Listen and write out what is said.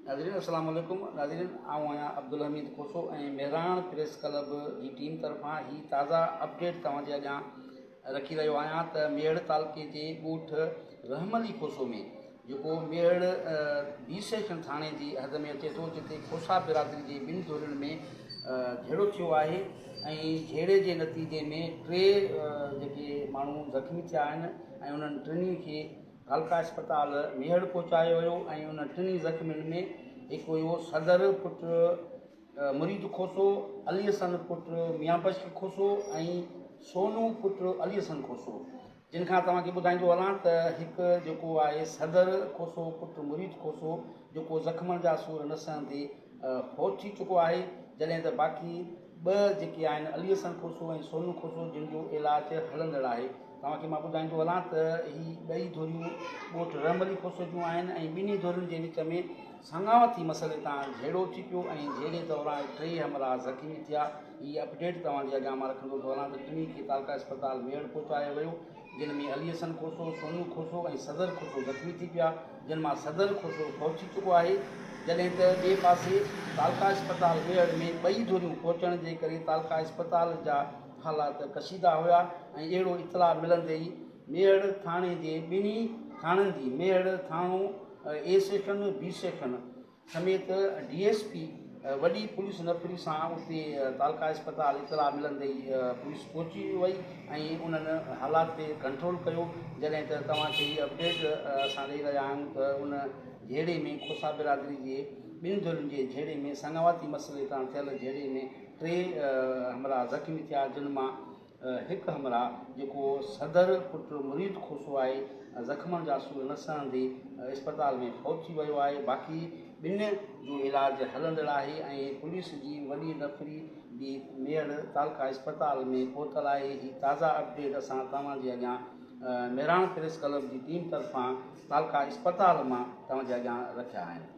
नाज़रीन अस्सलाम वालेकुम। नाज़रीन आऊँ आहियां अब्दुल हमीद खोसो ऐं मेहराण प्रेस क्लब जी टीम तरफ़ां ही ताज़ा अपडेट तव्हांजे अॻियां रखी रहियो आहियां त मेड़ तालुके जे ॻोठ रहमली खोसो में जेको मेड़ बी सेक्शन थाणे जी हद में अचे थो, जिते खोसा बिरादरी जे ॿिनि धुरियुनि में झेड़ो थियो आहे ऐं झेड़े जे नतीजे में टे जेके माण्हू ज़ख़्मी थिया आहिनि ऐं उन्हनि टिनी खे हल्का अस्पताल मेहड़ पहुचायो वियो ऐं उन टिनी ज़ख़्मियुनि में हिकु हुयो सदर पुटु मुरीद खोसो, अली हसन पुटु मियां बश्क खोसो ऐं सोनू पुटु अली हसन खोसो। जिन खां तव्हांखे ॿुधाईंदो हलां त हिकु जेको आहे सदर खोसो पुटु मुरीद खोसो जेको ज़ख़्मनि जा सूर नसण ते फौत थी चुको आहे, जॾहिं त बाक़ी ॿ जेके आहिनि अली हसन खोसो ऐं सोनू खोसो जिन जो इलाजु हलंदड़ आहे। तव्हांखे मां ॿुधाईंदो हलां त ही ॿई धुरियूं ॻोठ रहमली खोसो जूं आहिनि ऐं ॿिन्ही धुरियुनि जे विच में संगावती मसइले तां झेड़ो थी पियो ऐं झेड़े दौरान टे हमला ज़ख़्मी थिया। हीअ अपडेट तव्हांजे अॻियां मां रखंदो थो हलां त टिनी खे तालका अस्पताल मेड़ पहुचायो वियो, जिन में अली हसन खोसो, सोनू खोसो ऐं सदर खोसो ज़ख़्मी थी पिया, जिन मां सदर खोसो पहुची चुको आहे, जॾहिं त ॿिए पासे तालका अस्पताल मेड़ में ॿई धुरियूं पहुचण जे करे तालका अस्पताल जा हालात कशीदा हुआ ऐं अहिड़ो इतला मिलंदे ई मेड़ थाणे जे ॿिन्ही थाणनि जी मेड़ थाणो ए सेक्शन बी सेक्शन समेत DSP वॾी पुलिस नफ़री सां उते तालका अस्पताल इतला मिलंदे ई पुलिस पहुची वई ऐं उन्हनि हालात ते कंट्रोल कयो। जॾहिं त तव्हांखे हीअ अपडेट असां ॾेई रहिया आहियूं त उन झेड़े में खोसा बिरादरी जे ॿिनि धुरियुनि जे झेड़े में संगावती मसइले तां थियल झेड़े में टे हमला ज़ख़्मी थिया, जिन मां हिकु हमला जेको सदर पुटु मुरीद खोसो आहे ज़ख़्मनि जा सूर न सहंदे अस्पताल में फौत थी वियो आहे। बाक़ी ॿिनि जो इलाजु हलंदड़ आहे ऐं पुलिस जी वॾी नफ़री बि मेड़ तालका अस्पताल में पहुतल आहे। ही ताज़ा अपडेट असां तव्हांजे अॻियां मेहराण प्रेस क्लब जी टीम तरफ़ां तालका अस्पताल मां तव्हांजे अॻियां रखिया आहिनि।